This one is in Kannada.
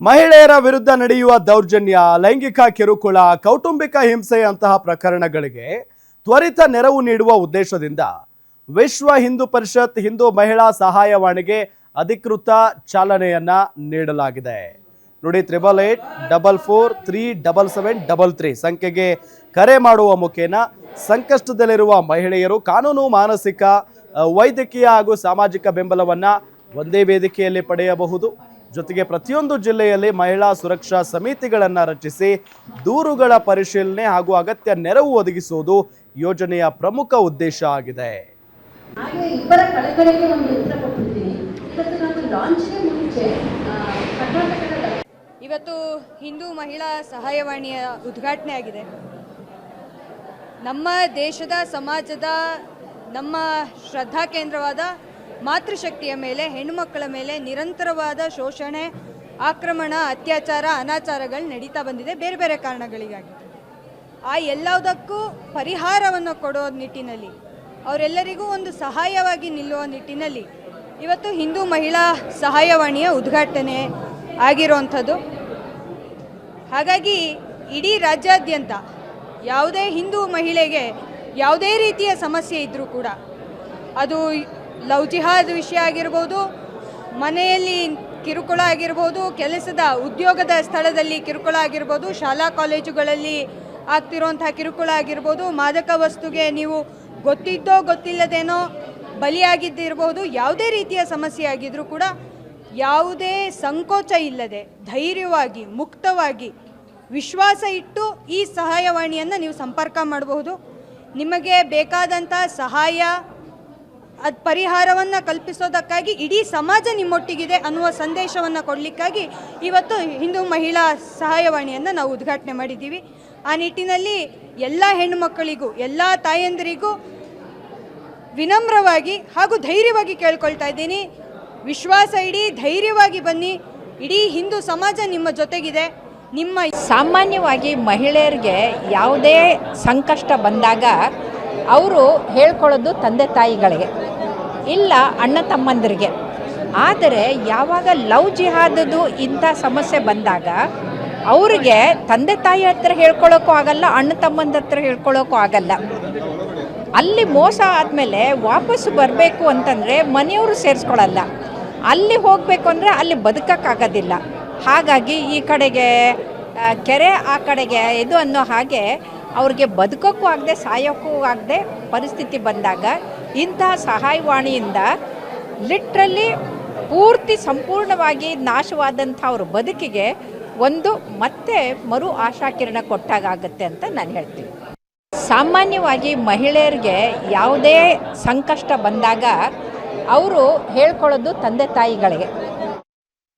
ಮಹಿಳೆಯರ ವಿರುದ್ಧ ನಡೆಯುವ ದೌರ್ಜನ್ಯ, ಲೈಂಗಿಕ ಕಿರುಕುಳ, ಕೌಟುಂಬಿಕ ಹಿಂಸೆಯಂತಹ ಪ್ರಕರಣಗಳಿಗೆ ತ್ವರಿತ ನೆರವು ನೀಡುವ ಉದ್ದೇಶದಿಂದ ವಿಶ್ವ ಹಿಂದೂ ಪರಿಷತ್ ಹಿಂದೂ ಮಹಿಳಾ ಸಹಾಯವಾಣಿಗೆ ಅಧಿಕೃತ ಚಾಲನೆಯನ್ನ ನೀಡಲಾಗಿದೆ. ನೋಡಿ, 8884437733 ಸಂಖ್ಯೆಗೆ ಕರೆ ಮಾಡುವ ಮುಖೇನ ಸಂಕಷ್ಟದಲ್ಲಿರುವ ಮಹಿಳೆಯರು ಕಾನೂನು, ಮಾನಸಿಕ, ವೈದ್ಯಕೀಯ ಹಾಗೂ ಸಾಮಾಜಿಕ ಬೆಂಬಲವನ್ನ ಒಂದೇ ವೇದಿಕೆಯಲ್ಲಿ ಪಡೆಯಬಹುದು. ಜೊತೆಗೆ ಪ್ರತಿಯೊಂದು ಜಿಲ್ಲೆಯಲ್ಲಿ ಮಹಿಳಾ ಸುರಕ್ಷಾ ಸಮಿತಿಗಳನ್ನು ರಚಿಸಿ ದೂರುಗಳ ಪರಿಶೀಲನೆ ಹಾಗೂ ಅಗತ್ಯ ನೆರವು ಒದಗಿಸುವುದು ಯೋಜನೆಯ ಪ್ರಮುಖ ಉದ್ದೇಶ ಆಗಿದೆ. ಇವತ್ತು ಹಿಂದೂ ಮಹಿಳಾ ಸಹಾಯವಾಣಿಯ ಉದ್ಘಾಟನೆ ಆಗಿದೆ. ನಮ್ಮ ದೇಶದ ಸಮಾಜದ ನಮ್ಮ ಶ್ರದ್ಧಾ ಕೇಂದ್ರವಾದ ಮಾತೃಶಕ್ತಿಯ ಮೇಲೆ, ಹೆಣ್ಣುಮಕ್ಕಳ ಮೇಲೆ ನಿರಂತರವಾದ ಶೋಷಣೆ, ಆಕ್ರಮಣ, ಅತ್ಯಾಚಾರ, ಅನಾಚಾರಗಳು ನಡೀತಾ ಬಂದಿದೆ ಬೇರೆ ಬೇರೆ ಕಾರಣಗಳಿಗಾಗಿ. ಆ ಎಲ್ಲದಕ್ಕೂ ಪರಿಹಾರವನ್ನು ಕೊಡೋ ನಿಟ್ಟಿನಲ್ಲಿ, ಅವರೆಲ್ಲರಿಗೂ ಒಂದು ಸಹಾಯವಾಗಿ ನಿಲ್ಲುವ ನಿಟ್ಟಿನಲ್ಲಿ ಇವತ್ತು ಹಿಂದೂ ಮಹಿಳಾ ಸಹಾಯವಾಣಿಯ ಉದ್ಘಾಟನೆ ಆಗಿರುವಂಥದ್ದು. ಹಾಗಾಗಿ ಇಡೀ ರಾಜ್ಯಾದ್ಯಂತ ಯಾವುದೇ ಹಿಂದೂ ಮಹಿಳೆಗೆ ಯಾವುದೇ ರೀತಿಯ ಸಮಸ್ಯೆ ಇದ್ದರೂ ಕೂಡ, ಅದು ಲವ್ ಜಿಹಾದ್ ವಿಷಯ ಆಗಿರ್ಬೋದು, ಮನೆಯಲ್ಲಿ ಕಿರುಕುಳ ಆಗಿರ್ಬೋದು, ಕೆಲಸದ ಉದ್ಯೋಗದ ಸ್ಥಳದಲ್ಲಿ ಕಿರುಕುಳ ಆಗಿರ್ಬೋದು, ಶಾಲಾ ಕಾಲೇಜುಗಳಲ್ಲಿ ಆಗ್ತಿರುವಂತಹ ಕಿರುಕುಳ ಆಗಿರ್ಬೋದು, ಮಾದಕ ವಸ್ತುಗೆ ನೀವು ಗೊತ್ತಿದ್ದೋ ಗೊತ್ತಿಲ್ಲದೇನೋ ಬಲಿಯಾಗಿದ್ದಿರ್ಬೋದು, ಯಾವುದೇ ರೀತಿಯ ಸಮಸ್ಯೆ ಆಗಿದ್ರೂ ಕೂಡ ಯಾವುದೇ ಸಂಕೋಚ ಇಲ್ಲದೆ ಧೈರ್ಯವಾಗಿ, ಮುಕ್ತವಾಗಿ, ವಿಶ್ವಾಸ ಇಟ್ಟು ಈ ಸಹಾಯವಾಣಿಯನ್ನು ನೀವು ಸಂಪರ್ಕ ಮಾಡಬಹುದು. ನಿಮಗೆ ಬೇಕಾದಂಥ ಸಹಾಯ, ಅದು ಪರಿಹಾರವನ್ನು ಕಲ್ಪಿಸೋದಕ್ಕಾಗಿ ಇಡೀ ಸಮಾಜ ನಿಮ್ಮೊಟ್ಟಿಗಿದೆ ಅನ್ನುವ ಸಂದೇಶವನ್ನು ಕೊಡಲಿಕ್ಕಾಗಿ ಇವತ್ತು ಹಿಂದೂ ಮಹಿಳಾ ಸಹಾಯವಾಣಿಯನ್ನು ನಾವು ಉದ್ಘಾಟನೆ ಮಾಡಿದ್ದೀವಿ. ಆ ನಿಟ್ಟಿನಲ್ಲಿ ಎಲ್ಲ ಹೆಣ್ಣು ಮಕ್ಕಳಿಗೂ, ಎಲ್ಲ ತಾಯಂದಿರಿಗೂ ವಿನಮ್ರವಾಗಿ ಹಾಗೂ ಧೈರ್ಯವಾಗಿ ಕೇಳ್ಕೊಳ್ತಾ ಇದ್ದೀನಿ, ವಿಶ್ವಾಸ ಇಡಿ, ಧೈರ್ಯವಾಗಿ ಬನ್ನಿ. ಇಡೀ ಹಿಂದೂ ಸಮಾಜ ನಿಮ್ಮ ಜೊತೆಗಿದೆ. ನಿಮ್ಮ ಸಾಮಾನ್ಯವಾಗಿ ಮಹಿಳೆಯರಿಗೆ ಯಾವುದೇ ಸಂಕಷ್ಟ ಬಂದಾಗ ಅವರು ಹೇಳ್ಕೊಳ್ಳೋದು ತಂದೆ ತಾಯಿಗಳಿಗೆ, ಇಲ್ಲ ಅಣ್ಣ ತಮ್ಮಂದಿರಿಗೆ. ಆದರೆ ಯಾವಾಗ ಲವ್ ಜಿಹಾದದು ಇಂಥ ಸಮಸ್ಯೆ ಬಂದಾಗ ಅವ್ರಿಗೆ ತಂದೆ ತಾಯಿ ಹತ್ರ ಹೇಳ್ಕೊಳ್ಳೋಕ್ಕೂ ಆಗಲ್ಲ, ಅಣ್ಣ ತಮ್ಮಂದ ಹತ್ರ ಹೇಳ್ಕೊಳ್ಳೋಕ್ಕೂ ಆಗಲ್ಲ. ಅಲ್ಲಿ ಮೋಸ ಆದಮೇಲೆ ವಾಪಸ್ಸು ಬರಬೇಕು ಅಂತಂದರೆ ಮನೆಯವರು ಸೇರಿಸ್ಕೊಳ್ಳಲ್ಲ, ಅಲ್ಲಿ ಹೋಗಬೇಕು ಅಂದರೆ ಅಲ್ಲಿ ಬದುಕೋಕ್ಕಾಗೋದಿಲ್ಲ. ಹಾಗಾಗಿ ಈ ಕಡೆಗೆ ಕೆರೆ, ಆ ಕಡೆಗೆ ಇದು ಅನ್ನೋ ಹಾಗೆ ಅವ್ರಿಗೆ ಬದುಕೋಕ್ಕೂ ಆಗದೆ ಸಾಯೋಕ್ಕೂ ಆಗದೆ ಪರಿಸ್ಥಿತಿ ಬಂದಾಗ ಇಂತಹ ಸಹಾಯವಾಣಿಯಿಂದ ಲಿಟ್ರಲಿ ಪೂರ್ತಿ ಸಂಪೂರ್ಣವಾಗಿ ನಾಶವಾದಂಥ ಅವ್ರ ಬದುಕಿಗೆ ಒಂದು ಮತ್ತೆ ಮರು ಆಶಾಕಿರಣ ಕೊಟ್ಟಾಗುತ್ತೆ ಅಂತ ನಾನು ಹೇಳ್ತೀನಿ. ಸಾಮಾನ್ಯವಾಗಿ ಮಹಿಳೆಯರಿಗೆ ಯಾವುದೇ ಸಂಕಷ್ಟ ಬಂದಾಗ ಅವರು ಹೇಳ್ಕೊಳ್ಳೋದು ತಂದೆ ತಾಯಿಗಳಿಗೆ,